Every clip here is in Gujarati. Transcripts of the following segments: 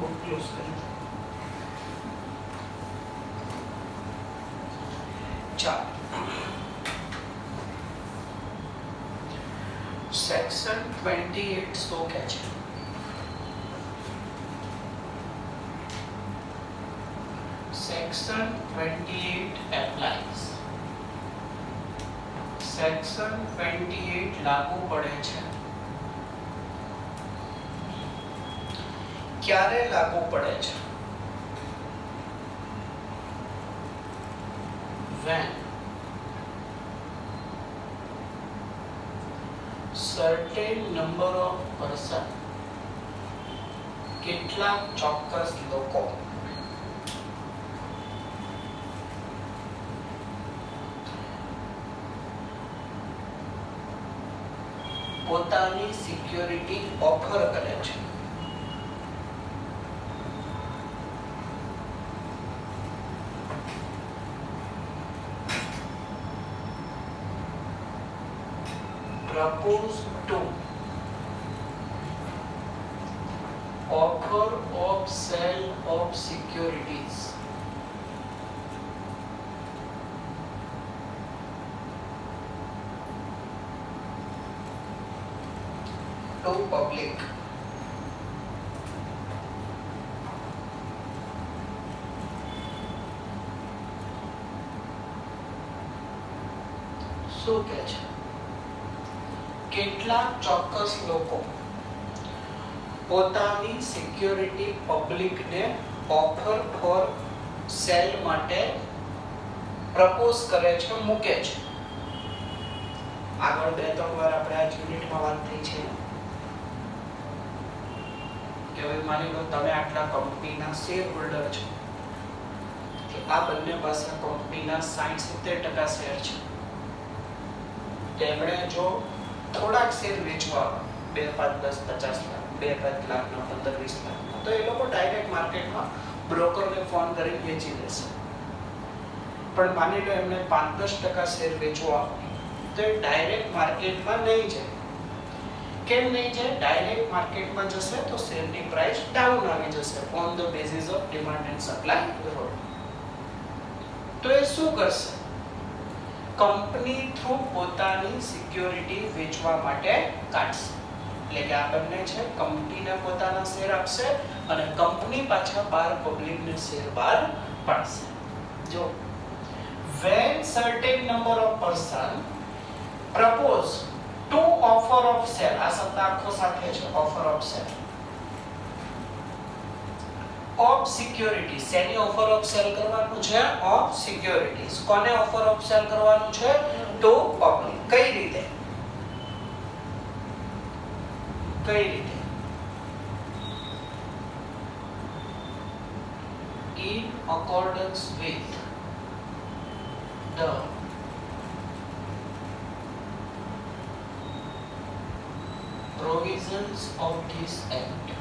बुक क्लोज કરી દો. ચાલો સેક્શન 28 શું કહે છે? Section 28 applies. સેક્શન 28 લાગુ પડે છે. ક્યારે લાગુ પડે છે? when certain number of person, કેટલાક ચોક્કસ લોકો પોતાની સિક્યોરિટી ઓફર કરે છે. propose to offer of sale of securities to public. શું કહે છે? કેટલાક ચોક્કસ લોકો પોતાની સિક્યોરિટી પબ્લિકને ઓફર ફોર સેલ માટે પ્રપોઝ કરે છે, મૂકે છે. આગળ 2-3 વાર આપણે આ યુનિટમાં વાત થઈ છે કે હવે માની લો તમે આટલા કંપનીના શેર હોલ્ડર છો, કે આ બંને પાસે કંપનીના 60-70% શેર છે. તેમણે જો થોડાક શેર વેચવા 2, 5, 10, 50 લાખ, 2-5 લાખના, 15-20 લાખના, તો એ લોકો ડાયરેક્ટ માર્કેટમાં બ્રોકરને ફોન કરીને વેચી દેશે. પણ માની લો એમને 5-10% શેર વેચવા, તો એ ડાયરેક્ટ માર્કેટમાં નહીં જાય. કેમ નહીં જાય? ડાયરેક્ટ માર્કેટમાં જશે તો શેરની પ્રાઇસ ડાઉન આવી જશે on the basis of demand and supply role. તો એ શું કરશે? કંપની થ્રુ પોતાની સિક્યોરિટી વેચવા માટે કાઢશે. એટલે કે આ બંને છે, કંપનીને પોતાના શેર આપશે અને કંપની પાછા બહાર પબ્લિકને શેર બહાર પાડશે. જો when certain number of person propose to offer of sale, આ શબ્દ આખો સાથે છે, offer of sale of securities. શેની ઓફર ઓફ સેલ કરવાનું છે? Of securities. કોને ઓફર ઓફ સેલ કરવાનું છે? Two public. કઈ રીતે? કઈ રીતે? in accordance with the provisions of this act.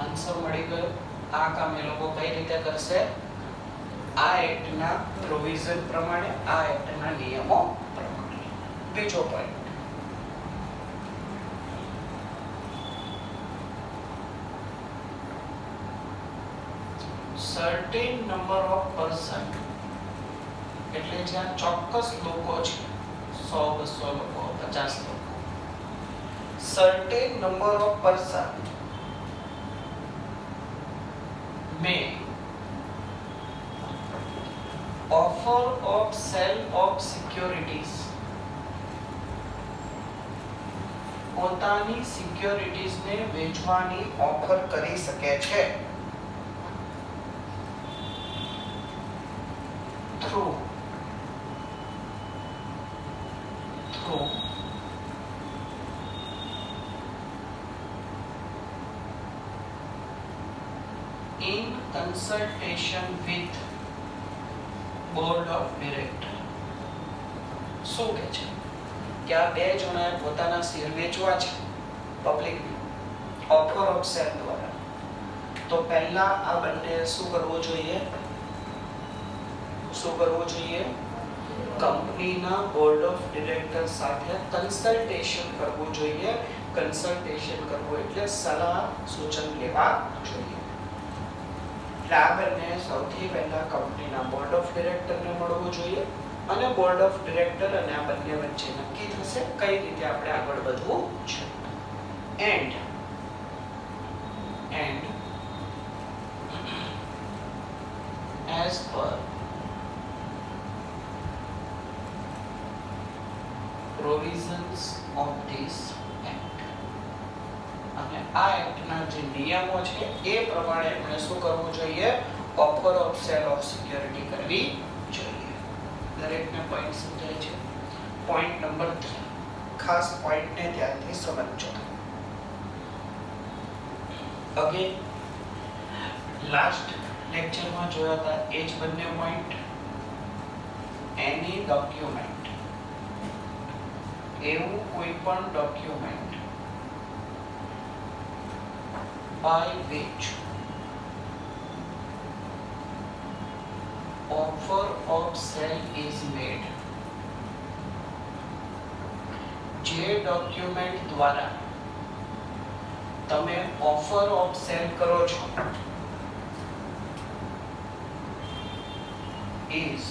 Answer મળી ગયો. આ કામ એ લોકો કઈ રીતે કરશે? આ એક્ટના પ્રોવિઝન પ્રમાણે, આ એક્ટના નિયમો પ્રમાણે. બીજો point, certain number of person, એટલે જ્યાં ચોક્કસ લોકો છે, 100-200 લોકો, 50 લોકો, certain number of person may offer of sale of securities, પોતાની સિક્યોરિટીઝને વેચવાની ઓફર કરી શકે છે through in consultation with board of director. શું કહે છે? કે આ બે જણાએ પોતાના શેર વેચવા છે પબ્લિક ઓફર ઓફ સેલ દ્વારા. તો પહેલા આ બંને શું કરવું જોઈએ? શું કરવું જોઈએ? કંપનીના બોર્ડ ઓફ ડિરેક્ટર સાથે કન્સલ્ટેશન કરવું જોઈએ. કન્સલ્ટેશન કરવું એટલે સલાહ સૂચન લેવા જોઈએ. એટલે આ બંને સૌથી પહેલા કંપનીના બોર્ડ ઓફ ડિરેક્ટરને મળવું જોઈએ અને બોર્ડ ઓફ ડિરેક્ટર અને આ બંને વચ્ચે નક્કી થશે કઈ રીતે આપણે આગળ વધવું છે. And as per provisions of this act, અને આ એક્ટના જે નિયમો છે એ પ્રમાણે આપણે શું કરવું જોઈએ? Offer of cell of security કરવી જોઈએ. દરેકને પોઈન્ટ સમજાય છે? પોઈન્ટ નંબર 3, ખાસ પોઈન્ટને ધ્યાનથી સમજજો. અગેન લાસ્ટ લેક્ચરમાં જોયા હતા એ જ બંને પોઈન્ટ. એની ડોક્યુમેન્ટ, એવું કોઈ પણ document by which offer of sale is made, જે ડોક્યુમેન્ટ દ્વારા તમે ઓફર ઓફ સેલ કરો છો is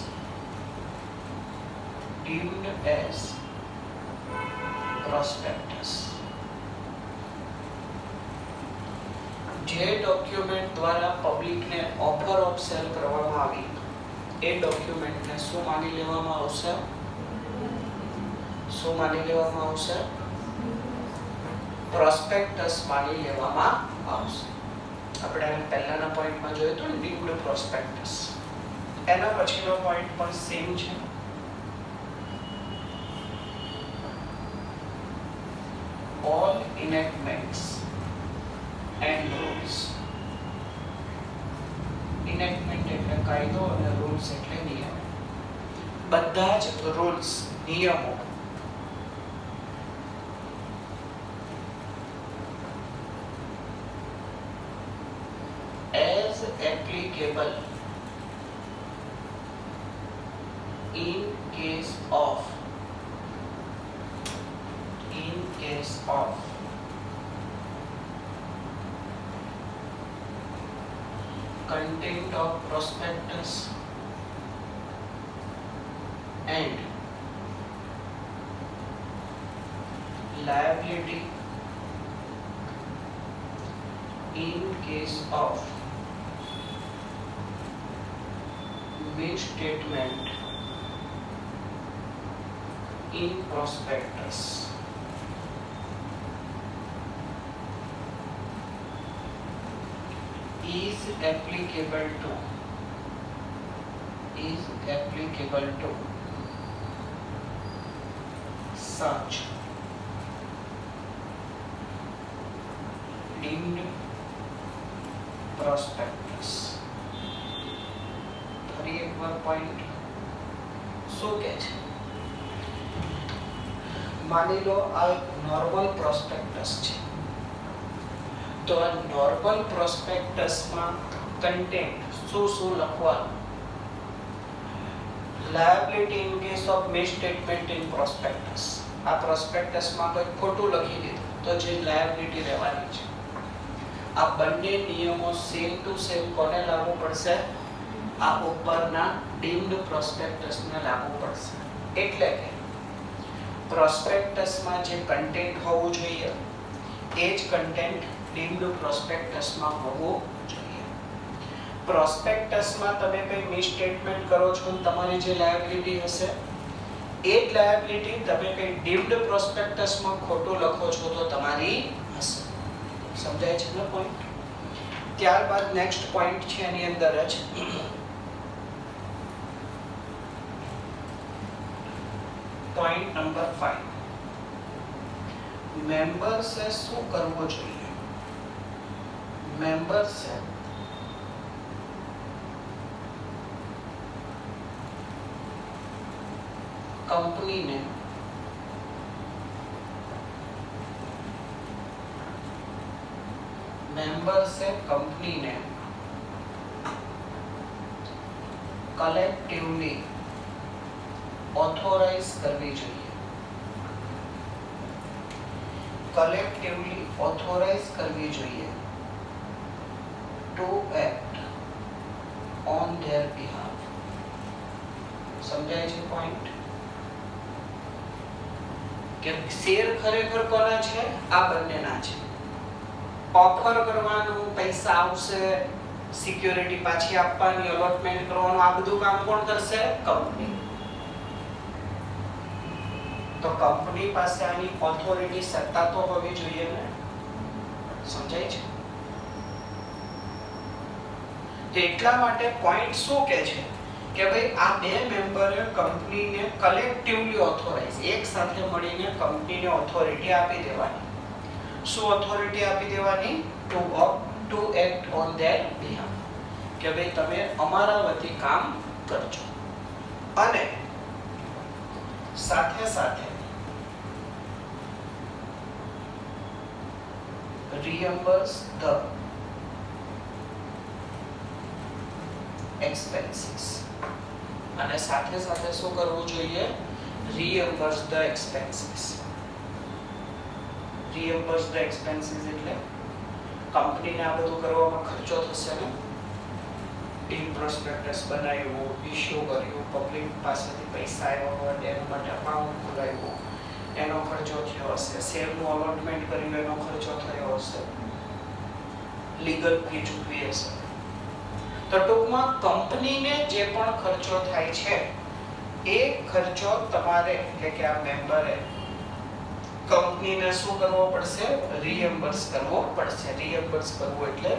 deemed as prospectus. જે ડોક્યુમેન્ટ દ્વારા પબ્લિકને ઓફર ઓફ સેલ કરવામાં આવી એ ડોક્યુમેન્ટને શું માની લેવામાં આવશે? શું માની લેવામાં આવશે? પ્રોસ્પેક્ટસ માની લેવામાં આવશે. આપણે પહેલાના પોઈન્ટમાં જોયું હતું ને ડીમ્ડ પ્રોસ્પેક્ટસ. એના પછીનો પોઈન્ટ પણ સેમ છે. All enactments and rules. enactment એટલે કાયદો અને rules એટલે નિયમ. બધા જ rules, નિયમો as applicable in case of content of prospectus and liability in case of misstatement in prospectus is applicable to such deemed prospectus. ફરી એકવાર પોઈન્ટ શું કહે છે? માની લો આ નોર્મલ પ્રોસ્પેક્ટસ છે, તો આ નોર્મલ પ્રોસ્પેક્ટસમાં કન્ટેન્ટ શું લખવાનું? Liability in case of misstatement in prospectus. આ પ્રોસ્પેક્ટસમાં કોઈ ખોટું લખી દીધું તો જે લાયબિલિટી રહેવાની છે. આ બંને નિયમો સેમ ટુ સેમ કોને લાગુ પડશે? આ ઉપરના ડીમ્ડ પ્રોસ્પેક્ટસને લાગુ પડશે. એટલે કે પ્રોસ્પેક્ટસમાં જે કન્ટેન્ટ હોવું જોઈએ એ જ કન્ટેન્ટ ડીમ્ડ પ્રોસ્પેક્ટસમાં હોવું જોઈએ. પ્રોસ્પેક્ટસમાં તમે કંઈ મિસસ્ટેટમેન્ટ કરો છો અને તમારી જે લાયબિલિટી હશે એ જ લાયબિલિટી તમે કંઈ ડીમ્ડ પ્રોસ્પેક્ટસમાં ખોટું લખો છો તો તમારી હશે. સમજાય છે ને પોઈન્ટ? ત્યારબાદ નેક્સ્ટ પોઈન્ટ છે એની અંદર જ પોઈન્ટ નંબર 5. મેમ્બર્સે શું કરવું જોઈએ? મેમ્બર્સે કંપનીને કલેક્ટિવલી ઓથોરાઇઝ કરવી જોઈએ. કલેક્ટિવલી ઓથોરાઇઝ કરવી જોઈએ two act on there behalf. સમજાય છે પોઈન્ટ? કે શેર ખરેખર કોના છે? આ બંનેના છે. ઓફર કરવાનું, પૈસા આવશે, સિક્યોરિટી પાછી આપવાની, અલોટમેન્ટ કરવાનું, આ બધું કામ કોણ કરશે? કંપની. તો કંપની પાસે આની ઓથોરિટી, સત્તા તો હોવી જોઈએ ને. સમજાય છે? તો એટલા માટે પોઈન્ટ શું કે છે કે ભાઈ આ બે મેમ્બરે કંપનીને કલેક્ટિવલી ઓથોરાઇઝ, એક સાથે મળીને કંપનીને ઓથોરિટી આપી દેવાની. શું ઓથોરિટી આપી દેવાની? Two act on there behalf, કે ભાઈ તમે અમારા વતી કામ કરજો અને સાથે સાથે reimburse the expenses. અને સાથે સાથે શું કરવું જોઈએ? reimburse the expenses. reimburse the expenses એટલે કંપનીને આ બધું કરવામાં ખર્ચો થશે ને. ટીમ પ્રોસ્પેક્ટસ બનાવ્યું, ઇશ્યુ કર્યું, પબ્લિક પાસેથી પૈસા આવ્યા હોય, એના માટે અકાઉન્ટ ખોલાવ્યું, એનો ખર્ચો થયો હશે, શેરનું અલોટમેન્ટ કર્યું એનો ખર્ચો થયો હશે, લીગલ ફી ચૂકવી હશે. તો ટૂંકમાં કંપનીને જે પણ ખર્ચો થાય છે એ ખર્ચો તમારે એટલે કે આ મેમ્બરે કંપનીને શું કરવો પડશે? રીએમ્બર્સ કરવો પડશે. રીએમ્બર્સ કરવું એટલે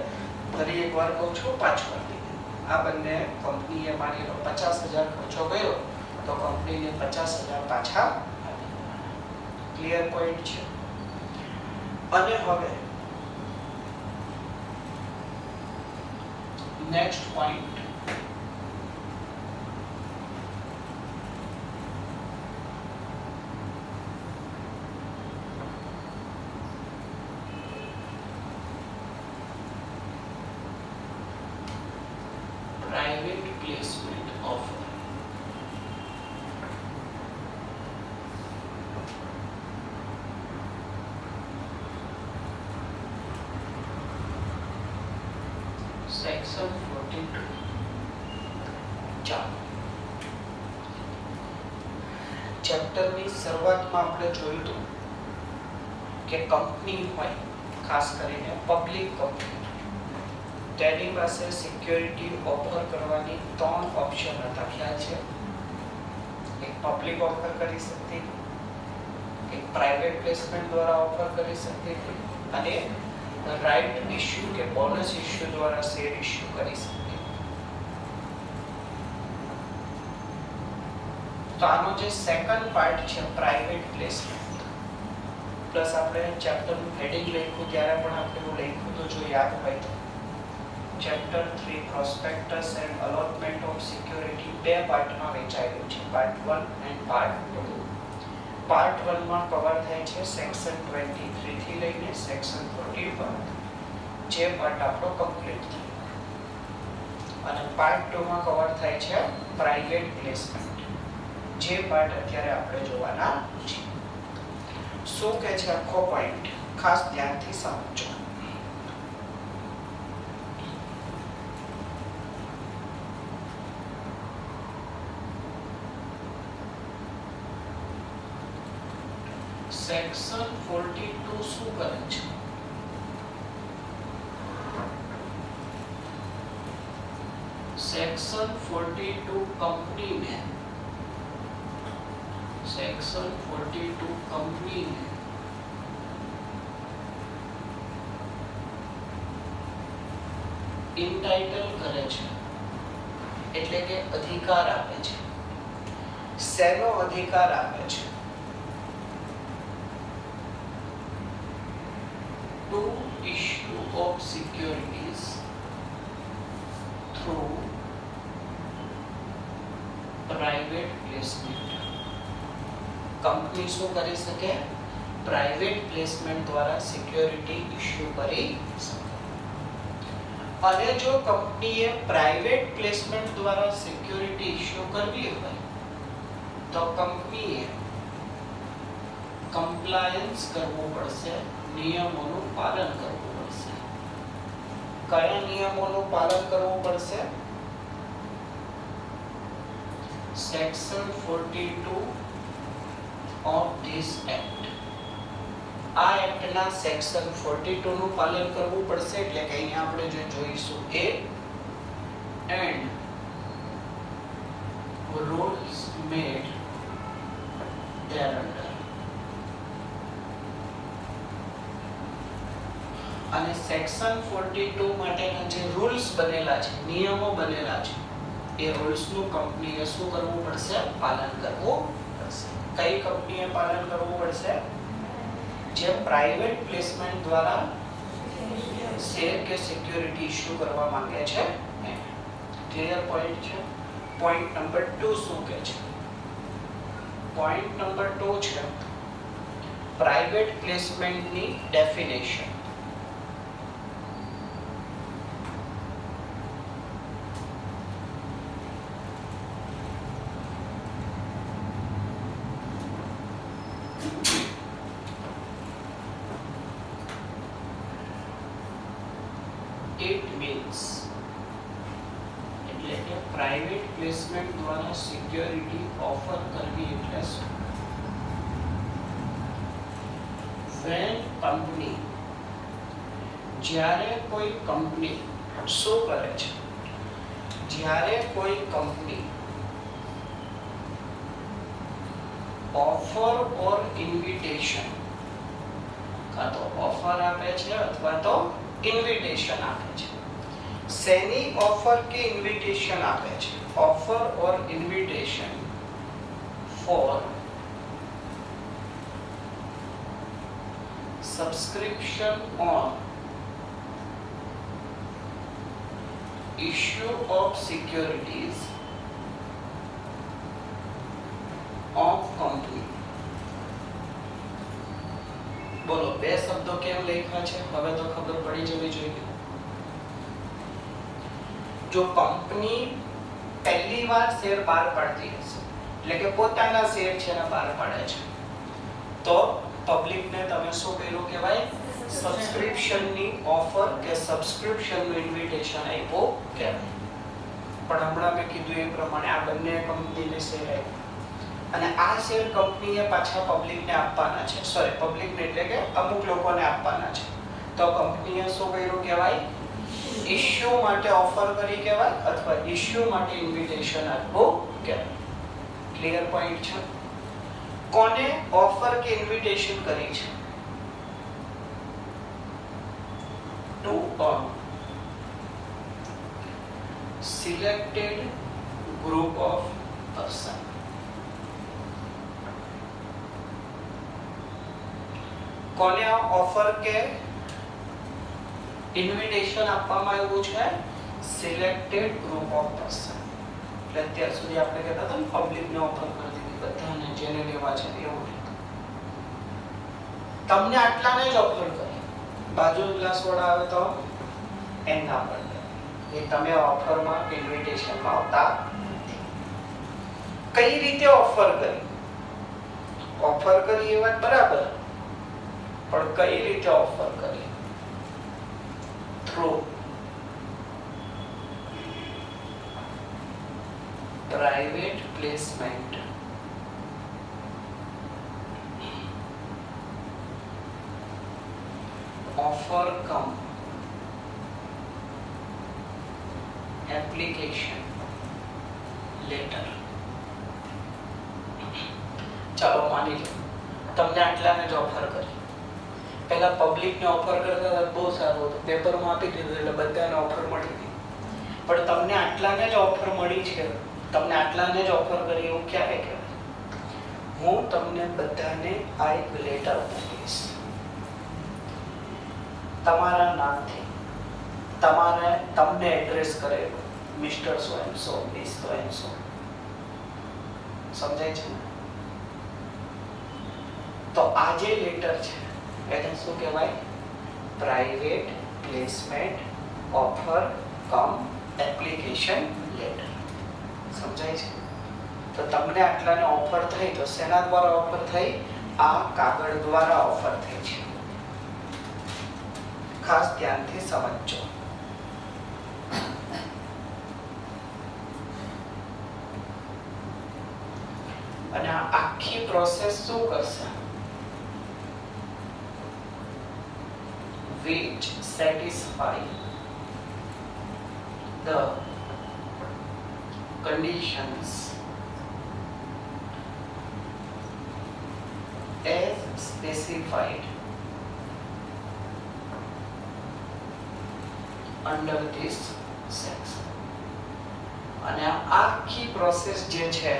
ફરી એકવાર કહું છું, પાછું આપી દે. આ બંને કંપનીએ માની લો 50,000 ખર્ચો કર્યો તો કંપનીને 50,000 પાછા આપી દેવાના. ક્લિયર પોઈન્ટ છે? અને હવે next point, private placement offer. Section 42. ચાલો, ચેપ્ટરની શરૂઆતમાં આપણે જોયું હતું કે કંપની હોય, ખાસ કરીને પબ્લિક કંપની, તેની પાસે સિક્યોરિટી ઓફર કરવાની 3 ઓપ્શન હતા. ખ્યાલ છે? એક પબ્લિક ઓફર કરી શકતી, એક પ્રાઇવેટ પ્લેસમેન્ટ દ્વારા ઓફર કરી શકતી અને રાઇટ ઇશ્યુ કે બોનસ ઇશ્યુ દ્વારા શેર ઇશ્યુ કરી શકતી. તો આનો જે સેકન્ડ પાર્ટ છે પ્રાઇવેટ પ્લેસમેન્ટ, પ્લસ આપણે ચેપ્ટરનું હેડિંગ લખ્યું ત્યારે પણ આપણે એવું લખ્યું તો જો યાદ હોય તો chapter 3 prospectus and allotment of security બે પાર્ટમાં વહેંચાયેલું છે, પાર્ટ 1 એન્ડ પાર્ટ 2. પાર્ટ 1 માં કવર થાય છે સેક્શન 23 થી લઈને સેક્શન 41, જે પાર્ટ આપણો કમ્પ્લીટ થયો. અને પાર્ટ 2 માં કવર થાય છે પ્રાઇવેટ પ્લેસમેન્ટ, જે પાર્ટ અત્યારે આપણે જોવાના છે. શું કહે છે આખો પોઈન્ટ? ખાસ ધ્યાનથી સમજો. સેક્શન 42 શું કરે છે? સેક્શન 42 કંપનીને ઇન્ટાઇટલ કરે છે, એટલે કે અધિકાર આપે છે. શેનો અધિકાર આપે છે? to issue of securities through private placement. Company શું કરી શકે? પ્રાઇવેટ પ્લેસમેન્ટ દ્વારા સિક્યોરિટી ઇશ્યુ કરી શકે. અને જો કંપનીએ પ્રાઇવેટ પ્લેસમેન્ટ દ્વારા સિક્યોરિટી ઇશ્યુ કરવી હોય તો કંપનીએ કમ્પ્લાયન્સ કરવું પડશે, નિયમોનું પાલન કરવું પડશે. કયા નિયમોનું પાલન કરવું પડશે? Section 42 of this act. આ એક્ટના સેક્શન 42 નું પાલન કરવું પડશે. એટલે કે અહીંયા આપણે જે જોઈશું એ એન્ડ રૂલ્સ મેડ thereunder. અને સેક્શન 42 માટેના જે રૂલ્સ બનેલા છે, નિયમો બનેલા છે, એ રૂલ્સ નું કંપનીએ શું કરવું પડશે? પાલન કરવું પડશે. કઈ કંપનીએ પાલન કરવું પડશે? જે પ્રાઇવેટ પ્લેસમેન્ટ દ્વારા શેર કે સિક્યોરિટી ઇશ્યુ કરવા માંગે છે. ક્લિયર પોઈન્ટ છે? પોઈન્ટ નંબર 2 શું કહે છે? પોઈન્ટ નંબર 2 છે પ્રાઇવેટ પ્લેસમેન્ટની ડેફિનેશન. It means એટલે કે પ્રાઇવેટ પ્લેસમેન્ટ દ્વારા સિક્યોરિટી ઓફર કરવી એટલે શું? when company, જ્યારે કોઈ કંપની શું કરે છે? જ્યારે કોઈ કંપની ઓફર ઓર ઇન્વિટેશન, કાં તો ઓફર આપે છે અથવા તો ઇન્વિટેશન આપે છે. શેની ઓફર કે ઇન્વિટેશન આપે છે? Offer or invitation four subscription on issue of securities of company. બોલો બે શબ્દો કેમ લખ્યા છે? હવે તો ખબર પડી જવી જોઈએ. જો કંપની પહેલી વાર શેર બહાર પાડતી હશે, એટલે કે પોતાના શેર છે ને બહાર પાડે છે, તો પબ્લિકને તમે શું કર્યું કહેવાય? સબસ્ક્રિપ્શનની ઓફર કે સબસ્ક્રિપ્શનનું ઇન્વિટેશન આપ્યું કહેવાય. પણ હમણાં મેં કીધું એ પ્રમાણે આ બંને કંપનીને શેર આપ્યા અને આ શેર કંપનીએ પાછા પબ્લિકને આપવાના છે. સોરી, પબ્લિકને એટલે કે અમુક લોકોને આપવાના છે. તો કંપનીએ શું કર્યું કહેવાય? ઇશ્યુ માટે ઓફર કરી કહેવાય અથવા ઇશ્યુ માટે ઇન્વિટેશન આપ્યું કહેવાય. ક્લિયર પોઈન્ટ છે? કોને ઓફર કે ઇન્વિટેશન કરી છે? To a selected group of person. કોને આ ઓફર કે ઇન્વિટેશન આપવામાં આવ્યું છે? Selected group of person. એટલે અત્યાર સુધી આપણે કહેતા હતા ને પબ્લિકને ઓફર કરી દીધી, બધાને જેને લેવા છે એવું નહીં. તમને આટલાને જ ઓફર કરી, બાજુ ગ્લાસ વાળા આવે તો એમ ના પડે. એ તમે ઓફરમાં ઇન્વિટેશનમાં આવતા નથી. કઈ રીતે ઓફર કરી? ઓફર કરી એ વાત બરાબર, પણ કઈ રીતે ઓફર કરી? Through private placement offer cum application letter. ચાલો માની લો તમને આટલાને જ ઓફર કરી. પહેલા પબ્લિકને ઓફર કરતા બહુ સારું હતું, પેપરમાં આપી દીધું એટલે બધાને ઓફર મળી ગઈ. પણ તમને આટલાને જ ઓફર મળી છે, તમને આટલાને જ ઓફર કરી એવું ક્યારે કહેવાય? હું તમને બધાને આ એક લેટર મોકલીશ તમારા નામથી, તમને એડ્રેસ કરેલું mister so and so, miss so and so. સમજાય છે ને? તો આ જે લેટર છે એને શું કહેવાય? Private placement offer cum application letter. સમજાય છે? તો તમને આટલાને ઓફર થઈ તો શેના દ્વારા ઓફર થઈ? આ કાગળ દ્વારા ઓફર થઈ છે. ખાસ ધ્યાનથી સમજજો. અને આ આખી પ્રોસેસ શું કરશે? which satisfy the conditions as specified under this section. અને આ આખી પ્રોસેસ જે છે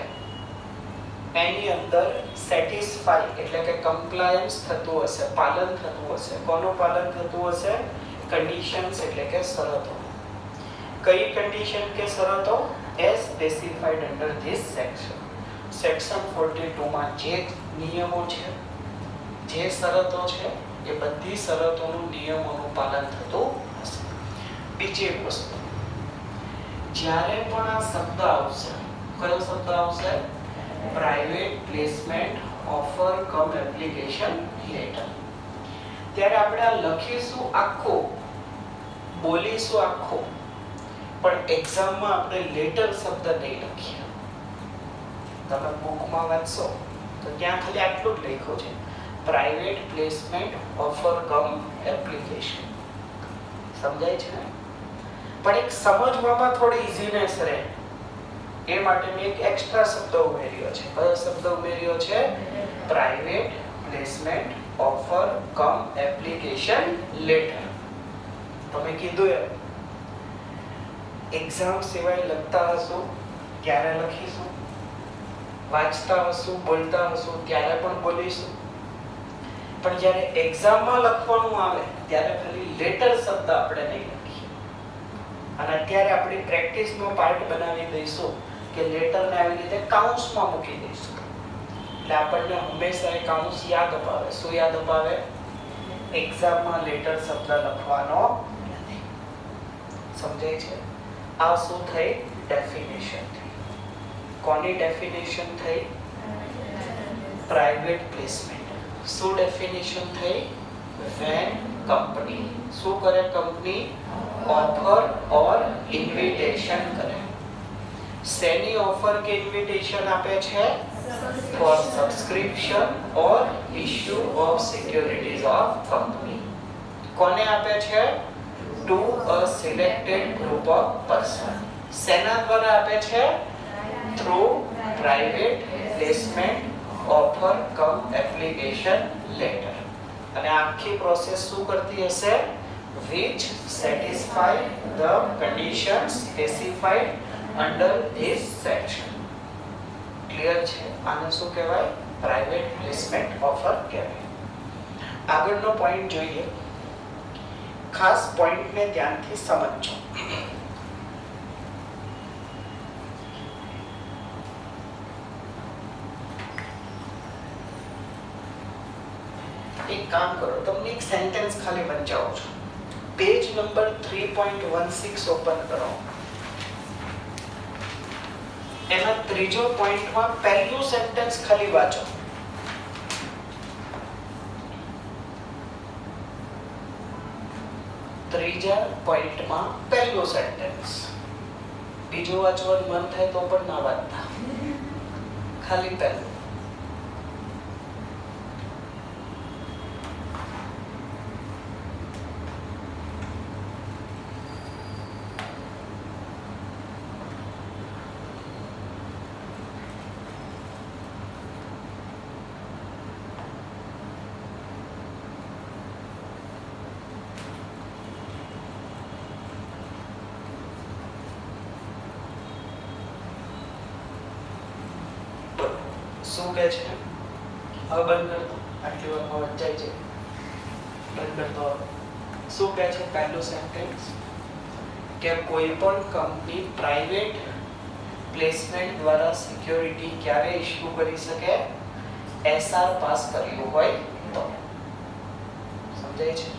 એની અંદર સેટિસ્ફાઈ એટલે કે કમ્પ્લાયન્સ થતું હશે, પાલન થતું હશે. કોનું પાલન થતું હશે? કન્ડિશન્સ એટલે કે શરતો. કઈ કન્ડિશન કે શરતો? As specified under this section. Section 42 માં જે નિયમો છે, જે શરતો છે, એ બધી શરતોનું નિયમોનું પાલન થતું હશે. બીજી એક વસ્તુ, જ્યારે પણ આ શબ્દ આવશે, કયો શબ્દ આવશે? Private placement offer cum application letter. ત્યારે આપણે આ લખીશું આખું, બોલીશું આખું, પણ એક્ઝામમાં આપણે લેટર શબ્દ નહીં લખીએ. તમે બુકમાં વાંચશો તો ત્યાં ખાલી આટલું જ લખ્યું છે, private placement offer cum application. સમજાય છે ને? પણ એક સમજવામાં થોડી ઇઝીનેસ રહે એ માટે મેં એક એક્સ્ટ્રા શબ્દ ઉમેર્યો છે. કયો શબ્દ ઉમેર્યો છે? Private placement offer cum application letter. તમે કીધું એમ એક્ઝામ સિવાય લખતા હશું ત્યારે લખીશું, વાંચતા હશું, બોલતા હશું ત્યારે પણ બોલીશું. પણ જ્યારે એક્ઝામમાં લખવાનું આવે ત્યારે ખાલી લેટર શબ્દ આપણે નહીં લખીએ. અને અત્યારે આપણી પ્રેક્ટિસનો પાર્ટ બનાવી દઈશું કે લેટરને આવી રીતે કાઉન્સમાં મૂકી દઈશું. એટલે આપણને હંમેશા એ કાઉન્સ યાદ અપાવે. શું યાદ અપાવે? એક્ઝામમાં લેટર શબ્દ લખવાનો નથી. સમજાય છે? આ શું થઈ? ડેફિનેશન થઈ. કોની ડેફિનેશન થઈ? Private placement. શું ડેફિનેશન થઈ? when company શું કરે? કંપની ઓફર ઓર ઇન્વિટેશન કરે. શેની ઓફર કે ઇન્વિટેશન આપે છે? For subscription or issue of securities of company. કોને આપે છે? To a selected group of person. શેના દ્વારા આપે છે? Through private placement offer cum application letter. અને આખી પ્રોસેસ શું કરતી હશે? which satisfy the conditions specified under this section. Clear છે? આને શું કહેવાય? પ્રાઇવેટ પ્લેસમેન્ટ ઓફર કહેવાય. આગળનો પોઈન્ટ જોઈએ. ખાસ પોઈન્ટને ધ્યાનથી સમજજો. એક કામ કરો, તમને એક સેન્ટેન્સ ખાલી વંચાવું છું. પેજ નંબર 3.16 ઓપન કરો. એના ત્રીજો પોઈન્ટમાં પહેલું સેન્ટેન્સ ખાલી વાંચો. ત્રીજા પોઈન્ટમાં પહેલું સેન્ટેન્સ. બીજું વાંચવાનું મન થાય તો પણ ના વાંચતા, ખાલી પહેલું. શું કહે છે? હવે બંધ કરતો, આટલી વારમાં વંચાય છે. બંધ કરતો. શું કહે છે પહેલું સેન્ટેન્સ? કે કોઈ પણ કંપની પ્રાઇવેટ પ્લેસમેન્ટ દ્વારા સિક્યોરિટી ક્યારે ઇશ્યુ કરી શકે? એસઆર પાસ કર્યું હોય તો. સમજાય છે?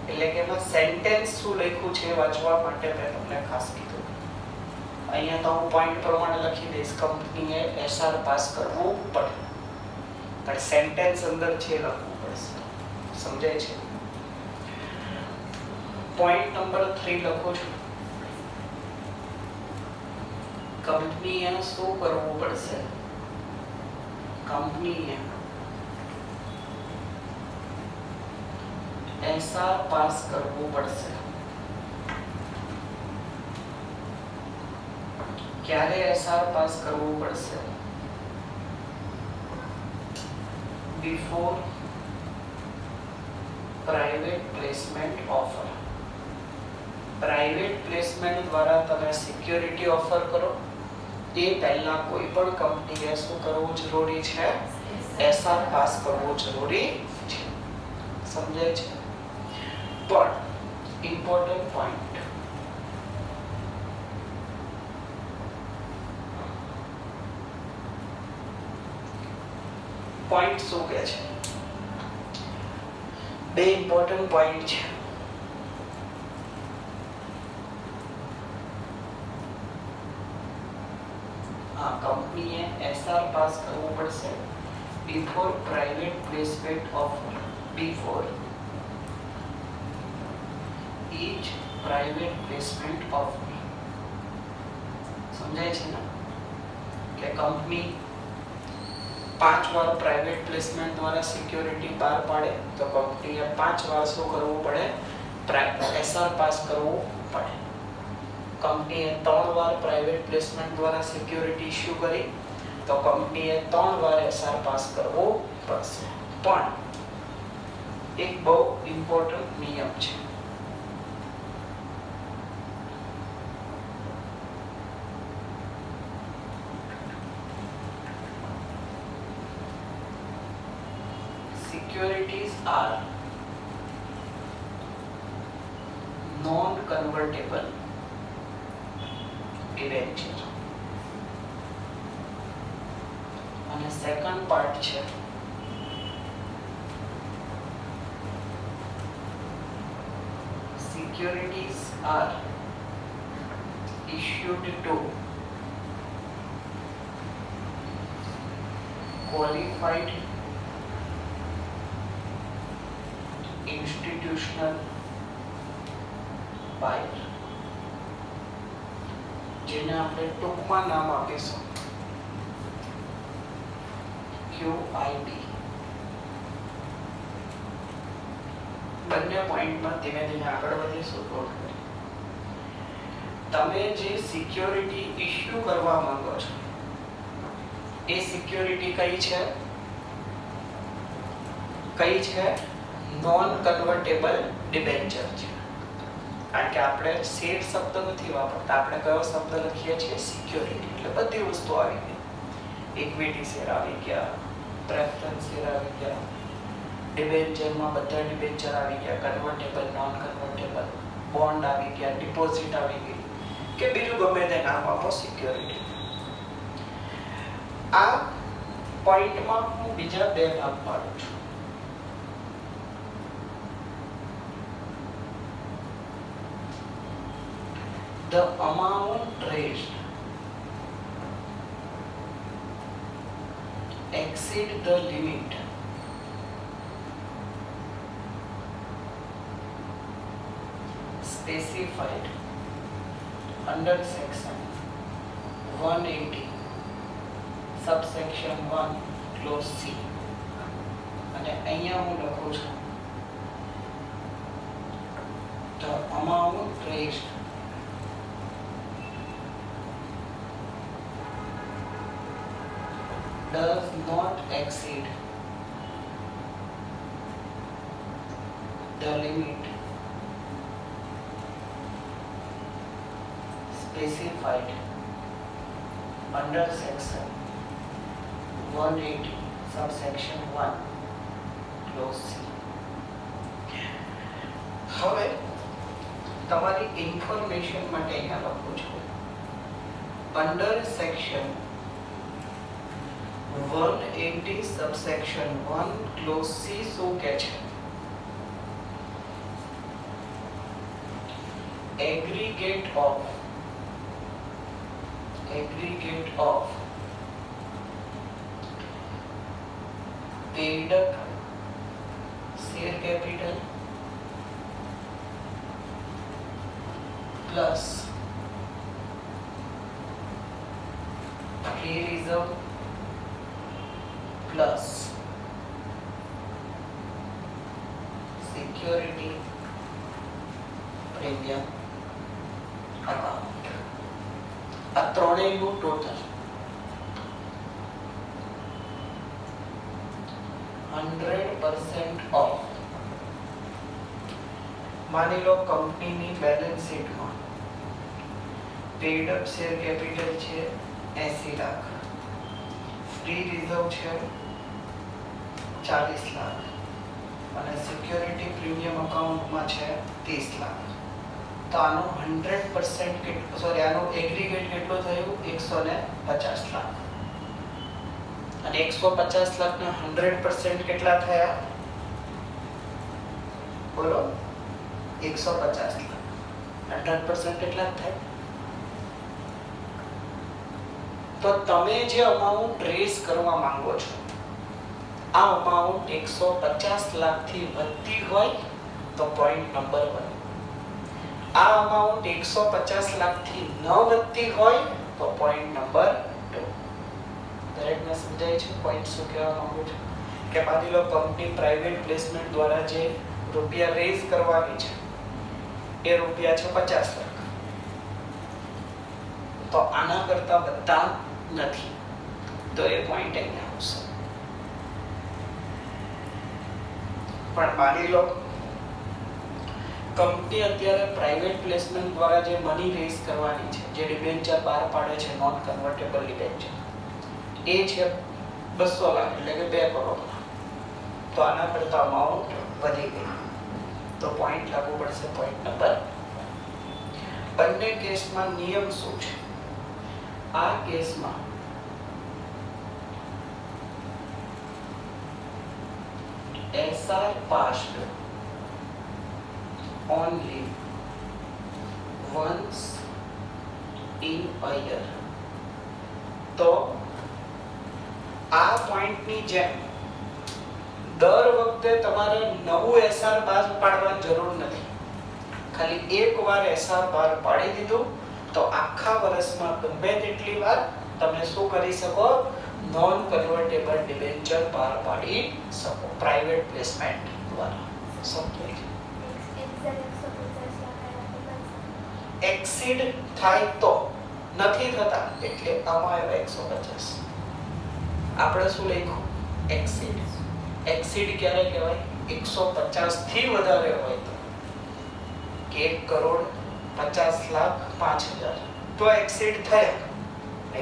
એટલે કે એમાં સેન્ટેન્સ શું લખ્યું છે વાંચવા માટે મેં તમને ખાસ કીધું. અહીંયા તો હું પોઈન્ટ પ્રમાણે લખી દઈશ, કંપનીએ એસઆર પાસ કરવું પડે. પણ સેન્ટેન્સ અંદર છે લખવું પડશે. સમજાય છે? પોઈન્ટ નંબર 3 લખું છું. કંપનીએ શું કરવું પડશે? કંપનીએ એસઆર પાસ કરવું પડશે. ક્યારે એસઆર પાસ કરવું પડશે? Before private placement offer. Private placement દ્વારા તમે સિક્યોરિટી ઓફર કરો તે પહેલા કોઈ પણ કંપનીએ શું કરવું જરૂરી છે? એસઆર પાસ કરવું જરૂરી છે. સમજાય છે? પણ ઇમ્પોર્ટન્ટ પોઈન્ટ, પોઈન્ટ શું કહે છે? બે ઇમ્પોર્ટન્ટ પોઈન્ટ છે. કંપનીએ એસઆર પાસ કરવું પડશે before private placement offer. Before each private placement offer. સમજાય છે ને? કે કંપની 5 વાર પ્રાઇવેટ પ્લેસમેન્ટ દ્વારા સિક્યોરિટી બહાર પાડે તો કંપનીએ 5 વાર શું કરવું પડે? એસઆર પાસ કરવું પડે. કંપનીએ 3 વાર પ્રાઇવેટ પ્લેસમેન્ટ દ્વારા સિક્યોરિટી ઇશ્યુ કરી તો કંપનીએ 3 વાર એસઆર પાસ કરવો પડશે. પણ એક બહુ ઇમ્પોર્ટન્ટ નિયમ છે. Securities are non-convertible debenture. અને સેકન્ડ પાર્ટ છે securities are issued to qualified institutional buyer, જેને આપણે ટૂંકમાં નામ આપીશું QIB. બંને પોઈન્ટમાં ધીમે ધીમે આગળ વધીશું. તમે જે સિક્યોરિટી ઇશ્યુ કરવા માંગો છો એ સિક્યોરિટી કઈ છે? કઈ છે? નોન કન્વર્ટેબલ ડિબેન્ચર છે. કારણ કે આપણે શેર શબ્દ નથી વાપરતા, આપણે કયો શબ્દ લખીએ છીએ? સિક્યોરિટી. એટલે બધી વસ્તુ આવી ગઈ. ઇક્વિટી શેર આવી ગયા, પ્રેફરન્સ શેર આવી ગયા, ડિબેન્ચરમાં બધા ડિબેન્ચર આવી ગયા, કન્વર્ટેબલ, નોન કન્વર્ટેબલ, બોન્ડ આવી ગયા, ડિપોઝિટ આવી ગઈ, કે બીજું ગમે તે નામ આપો, સિક્યોરિટી. આ પોઈન્ટમાં હું બીજા બે ભાગ પાડું છું. The amount raised exceed the limit specified under section 180 subsection 1 clause C. અને અહીંયા હું લખું છું the amount raised does not exceed the limit specified under section 180 subsection 1 clause C. હવે તમારી ઇન્ફોર્મેશન માટે અહીંયા લખું છું under section 180 subsection 1 clause C શું કહે છે? aggregate of paid share capital plus free reserve plus security premium account આ ત્રણેયનું ટોટલ 100% ઓફ. માની લો કંપનીની બેલેન્સ શીટમાં પેડ અપ શેર કેપિટલ છે 80 લાખ, ફ્રી રિઝર્વ છે 40 લાખ અને સિક્યોરિટી પ્રીમિયમ અકાઉન્ટમાં છે 30 લાખ. તો આનો 100% કેટલો, સોરી આનો એગ્રીગેટ કેટલો થયું 150 લાખ અને 150 લાખના 100% કેટલા થયા બોલો 150 લાખ. 100% કેટલા થાય? તો તમે જે અમાઉન્ટ રેઝ કરવા માંગો છો આ અમાઉન્ટ 150 લાખ થી વધતી હોય તો પોઈન્ટ નંબર 1. આ અમાઉન્ટ 150 લાખ થી ન વધતી હોય તો પોઈન્ટ નંબર 2. દરેકને સમજાય છે પોઈન્ટ શું કહેવા માંગુ છું? કે માની લો કંપની પ્રાઇવેટ પ્લેસમેન્ટ દ્વારા જે રૂપિયા રેઝ કરવાની છે એ રૂપિયા છે 50 લાખ, તો આના કરતા વધતા નથી તો એ પોઈન્ટ અહીંયા આવશે. પણ માની લો કંપની અત્યારે પ્રાઇવેટ પ્લેસમેન્ટ દ્વારા જે મની રેઝ કરવાની છે, જે ડિબેન્ચર બહાર પાડે છે નોન કન્વર્ટેબલ ડિબેન્ચર, એ છે 200 લાખ એટલે કે 2 કરોડના. તો આના કરતા અમાઉન્ટ વધી ગઈ તો પોઈન્ટ લાગુ પડશે પોઈન્ટ નંબર. બંને કેસમાં નિયમ શું છે? આ કેસમાં SR passed only once in a year. તો આ પોઈન્ટની જેમ દર વખતે તમારે નવું SR બહાર પાડવાની જરૂર નથી. ખાલી એકવાર SR બહાર પાડી દીધું તો આખા વર્ષમાં ગમે તેટલી વાર તમે શું કરી શકો? નોન કન્વર્ટેબલ ડિબેન્ચર બહાર પાડી શકો પ્રાઇવેટ પ્લેસમેન્ટ દ્વારા. સમજાય છે? એક્સીડ થાય તો નથી થતા એટલે આમાં 150. આપણે શું લખ્યું? એક્સીડ. એક્સીડ ક્યારે કહેવાય? 150 થી વધારે હોય તો કે 1 કરોડ 50 લાખ 5000 તો એક્સીડ થયા.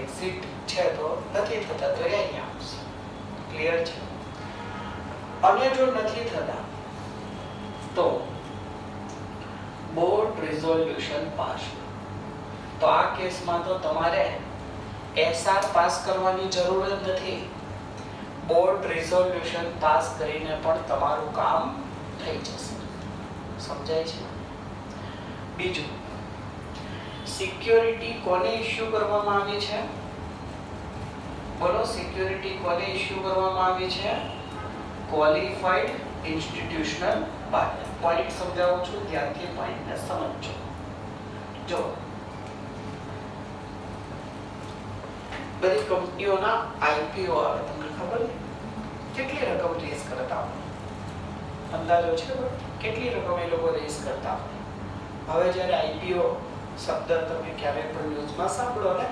એક્સીડ છે તો નથી થતા તો અહીંયા આવશે. ક્લિયર છે? અને જો નથી થતા તો બોર્ડ રિઝોલ્યુશન પાસ. તો આ કેસમાં તો તમારે SR પાસ કરવાની જરૂર જ નથી. બોર્ડ રિઝોલ્યુશન પાસ કરીને પણ તમારું કામ થઈ જશે. સમજાય છે? બીજું, સિક્યોરિટી કોને ઇશ્યુ કરવામાં આવી છે? બોલો, સિક્યોરિટી કોને ઇશ્યુ કરવામાં આવી છે? Qualified institutional partner. પોઈન્ટ સમજાવું છું, ધ્યાનથી પોઈન્ટને સમજજો. જો બધી કંપનીઓના IPO આવે, તમને ખબર છે કેટલી રકમ રેઝ કરતા હોય? અંદાજો છે કેટલી રકમ એ લોકો રેઝ કરતા હોય? હવે જ્યારે IPO શબ્દ તમે ક્યારેય પણ ન્યૂઝમાં સાંભળો ને,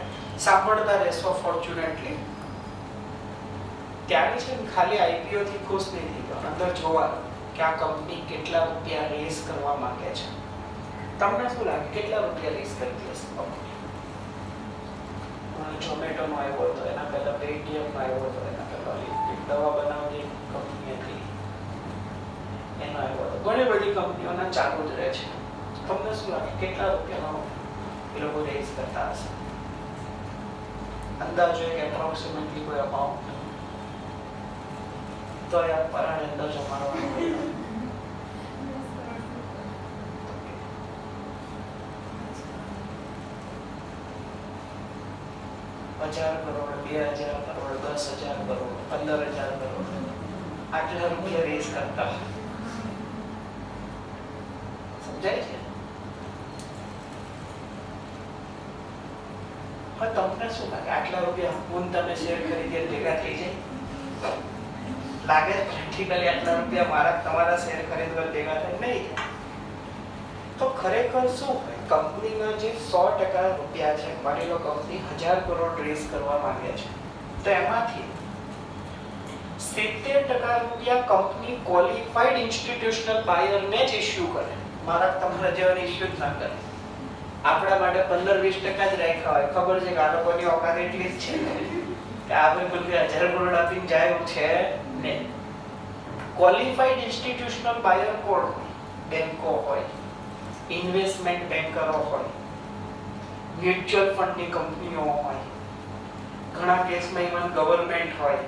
સાંભળતા રહેશો ફોર્ચ્યુનેટલી, ત્યારે છે ને ખાલી IPO થી ખુશ નહીં થઈ ગયો, અંદર જોવાનું કે આ કંપની કેટલા રૂપિયા રેઝ કરવા માંગે છે. તમને શું લાગે કેટલા રૂપિયા રેઝ કરતી હશે કંપની? ઝોમેટો નો આવ્યો હતો, એના પહેલા પેટીએમ નો આવ્યો હતો, એના પહેલા દવા બનાવતી કંપની હતી એનો આવ્યો હતો. ઘણી બધી કંપનીઓના ચાલુ જ રહે છે. તમને શું લાગે કેટલા રૂપિયાનો એ લોકો રેઝ કરતા હશે? અંદાજો એક એપ્રોક્સિમેટલી કોઈ અમાઉન્ટ તો યાર પરાણે અંદાજો મારવાનો હોય. 1000 કરોડ, 2000 કરોડ, 10,000 કરોડ, 15,000 કરોડ. આટલા રૂપિયા રેઝ કરતા હોય. સમજાય છે? હા, તમને શું લાગે આટલા રૂપિયા હું તમે શેર ખરીદીને ભેગા થઈ જાય? લાગે પ્રેક્ટિકલી આટલા રૂપિયા મારા તમારા શેર ખરીદવા ભેગા થાય? નહીં. તો ખરેખર શું હોય, કંપનીના જે 100% રૂપિયા છે, માની લો કંપની 1000 કરોડ રેઝ કરવા માંગે છે, તો એમાંથી 70% રૂપિયા કંપની ક્વોલિફાઈડ ઇન્સ્ટિટ્યુશનલ બાયરને જ ઇશ્યુ કરે. મારા તમારા જેવાને ઇશ્યુ જ ના કરે. આપણા માટે 15-20% જ રાખ્યા હોય. ખબર છે કે આ લોકોની ઓકાત એટલી જ છે કે આપણે કોઈ 1000 કરોડ આપીને જાય એવું છે નહીં. ક્વોલિફાઈડ ઇન્સ્ટિટ્યુશનલ બાયર કોણ હોય? બેંકો હોય, ઇન્વેસ્ટમેન્ટ બેન્કરો હોય, મ્યુચ્યુઅલ ફંડની કંપનીઓ હોય, ઘણા કેસમાં ઇવન ગવર્નમેન્ટ હોય.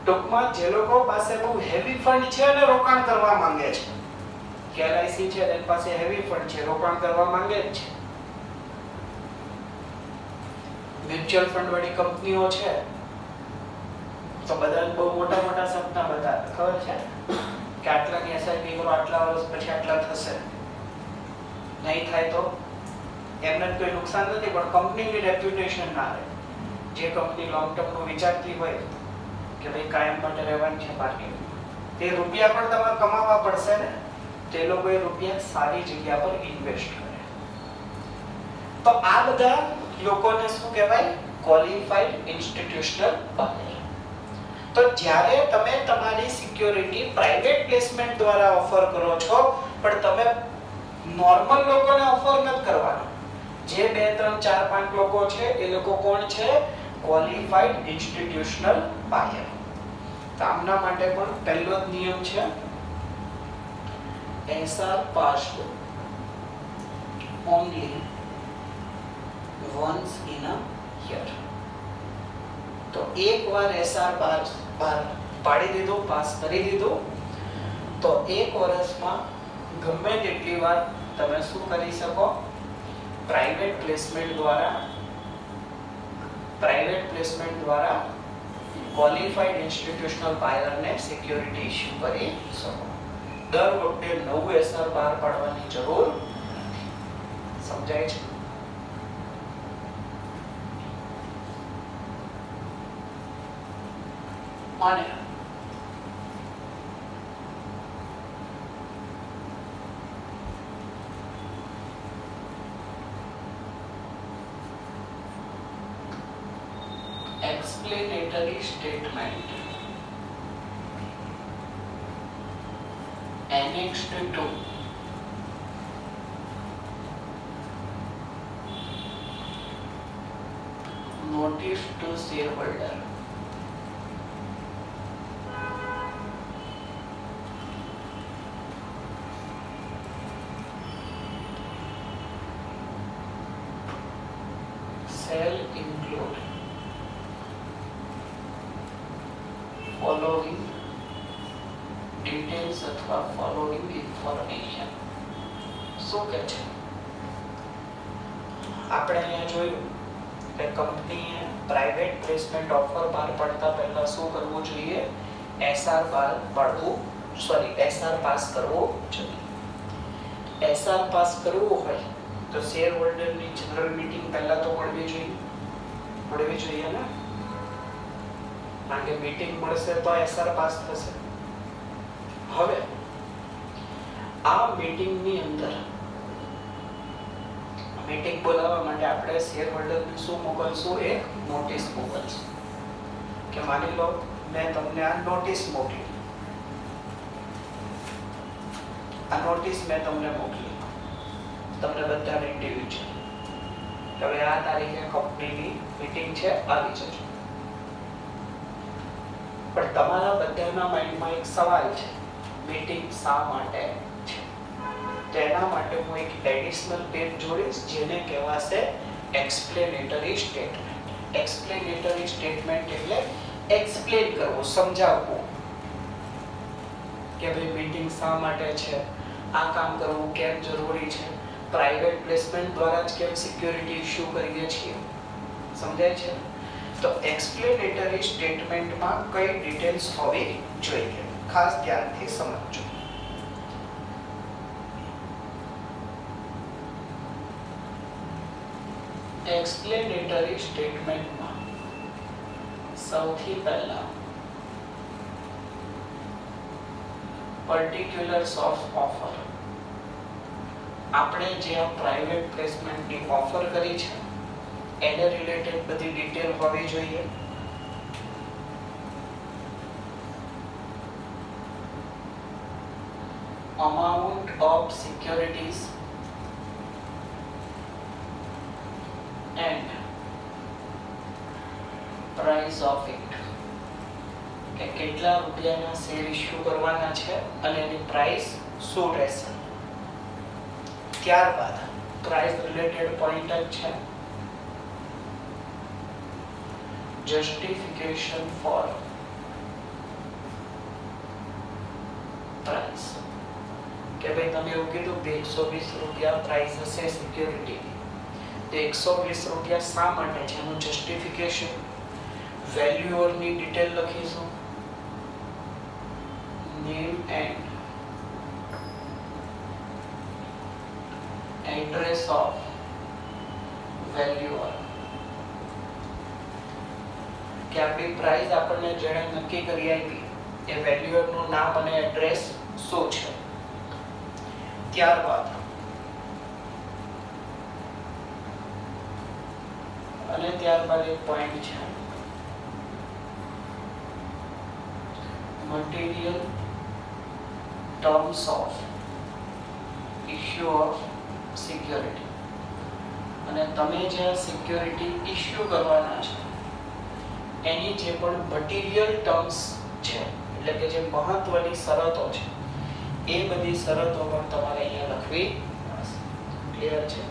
ટૂંકમાં જે લોકો પાસે બહુ હેવી ફંડ છે અને રોકાણ કરવા માંગે છે, કે એલઆઈસી છે તેની પાસે હેવી ફંડ છે, રોકાણ કરવા માંગે જ છે. મ્યુચ્યુઅલ ફંડ વાળી કંપનીઓ છે તો બધાને બહુ મોટા મોટા સપના બતાવે. ખબર છે કે આટલાની એસઆઈપી કરો, આટલા વર્ષ પછી આટલા થશે. નહીં થાય તો એમને કોઈ નુકસાન નથી, પણ કંપનીની રેપ્યુટેશન ના રહે. જે કંપની લોંગ ટર્મનું વિચારતી હોય કે ભાઈ કાયમ માટે રહેવાનું છે માર્કેટ, તે રૂપિયા પણ તમારે કમાવા પડશે ને, તે લોકો એ રૂપિયા સારી જગ્યા પર ઇન્વેસ્ટ કરે. તો આ બધા લોકોને શું કહેવાય? ક્વોલિફાઈડ ઇન્સ્ટિટ્યુશનલ બાયર. તો જ્યારે તમે તમારી સિક્યોરિટી પ્રાઇવેટ પ્લેસમેન્ટ દ્વારા ઓફર કરો છો, પણ તમે નોર્મલ લોકોને ઓફર નથી કરવાનો. જે 2, 3, 4, 5 લોકો છે એ લોકો કોણ છે? ક્વોલિફાઈડ ઇન્સ્ટિટ્યુશનલ બાયર. તો આમના માટે પણ પહેલો જ નિયમ છે SR passed only once in a year. તો એકવાર SR પાડી દીધું, પાસ કરી દીધું, તો એક વર્ષમાં ગમે તેટલી વાર તમે શું કરી શકો? પ્રાઇવેટ પ્લેસમેન્ટ દ્વારા ક્વોલિફાઈડ ઇન્સ્ટિટ્યુશનલ બાયરને સિક્યોરિટી ઇશ્યુ કરી શકો. દર વખતે નવું SR બહાર પાડવાની જરૂર નથી. સમજાય છે? અને explanatory statement annexed to notice to shareholder shall include following details અથવા following information. શું કહે છે? આપણે અહીંયા જોયું કે કંપનીએ પ્રાઇવેટ પ્લેસમેન્ટ ઓફર બહાર પાડતા પહેલા શું કરવું જોઈએ? SR પાસ કરવો જોઈએ. SR પાસ કરવું હોય તો શેર હોલ્ડરની જનરલ મીટિંગ પહેલા તો મળવી જોઈએ ને, કારણ કે મીટિંગ મળશે તો SR પાસ થશે. હવે આ મીટિંગની અંદર મીટિંગ બોલાવવા માટે આપણે શેર હોલ્ડરને શું મોકલશું? એક નોટિસ મોકલશું કે માની લો મેં તમને આ નોટિસ મોકલી, તમને બધાને ઇન્ટરવ્યુ છે, હવે આ તારીખે કંપનીની મીટિંગ છે, આવી જજો. પણ તમારા બધાના માઇન્ડમાં એક સવાલ છે, મીટિંગ શા માટે છે? તેના માટે હું એક એડિશનલ પેજ જોડીશ જેને કહેવાશે એક્સપ્લેનેટરી સ્ટેટમેન્ટ. એક્સપ્લેનેટરી સ્ટેટમેન્ટ એટલે એક્સપ્લેન કરવું, સમજાવવું કે ભાઈ મીટિંગ શા માટે છે, આ કામ કરવું કેમ જરૂરી છે, પ્રાઇવેટ પ્લેસમેન્ટ દ્વારા જ કેમ સિક્યોરિટી ઇશ્યુ કરીએ છીએ. સમજાય છે? તો એક્સપ્લેનેટરી સ્ટેટમેન્ટમાં કઈ ડિટેલ્સ હોવી જોઈએ, ખાસ ધ્યાનથી સમજજો. એક્સપ્લેનેટરી સ્ટેટમેન્ટમાં સૌથી પહેલા પર્ટિક્યુલર્સ ઓફ ઓફર, આપણે જે આ પ્રાઇવેટ પ્લેસમેન્ટની ઓફર કરી છે એને રિલેટેડ બધી ડિટેલ હોવી જોઈએ. amount of securities and price of it, કે કેટલા રૂપિયાના શેર ઇશ્યુ કરવાના છે અને એની પ્રાઇસ શું રહેશે. ત્યારબાદ પ્રાઇસ રિલેટેડ પોઈન્ટ જ છે જસ્ટિફિકેશન ફોર પ્રાઇસ, કે ભાઈ તમે એવું કીધું કે 120 રૂપિયા પ્રાઇસ હશે સિક્યોરિટીની, તો 120 રૂપિયા શા માટે છે એનું જસ્ટિફિકેશન, વેલ્યુઅરની ડિટેલ લખીશું, name and address of valuer, કે આપણી પ્રાઇસ આપણને જેણે નક્કી કરી આપી એ વેલ્યુઅરનું નામ અને એડ્રેસ શું છે. ત્યારબાદ એક પોઈન્ટ છે material terms of issue of security, અને તમે જે સિક્યોરિટી ઇશ્યુ કરવાના છે એની જે પણ મટીરિયલ ટર્મ્સ છે, એટલે કે જે મહત્વની શરતો છે એ બધી શરતો પણ તમારે અહીંયા લખવી પડશે. ક્લિયર છે?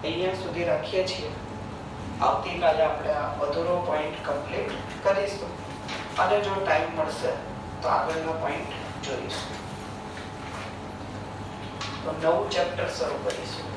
અહીંયા સુધી રાખીએ છીએ. આવતીકાલે આપણે આ અધૂરો પોઈન્ટ કમ્પ્લીટ કરીશું અને જો ટાઈમ મળશે તો આગળનો પોઈન્ટ જોઈશું. તો નવું ચેપ્ટર શરૂ કરીશું.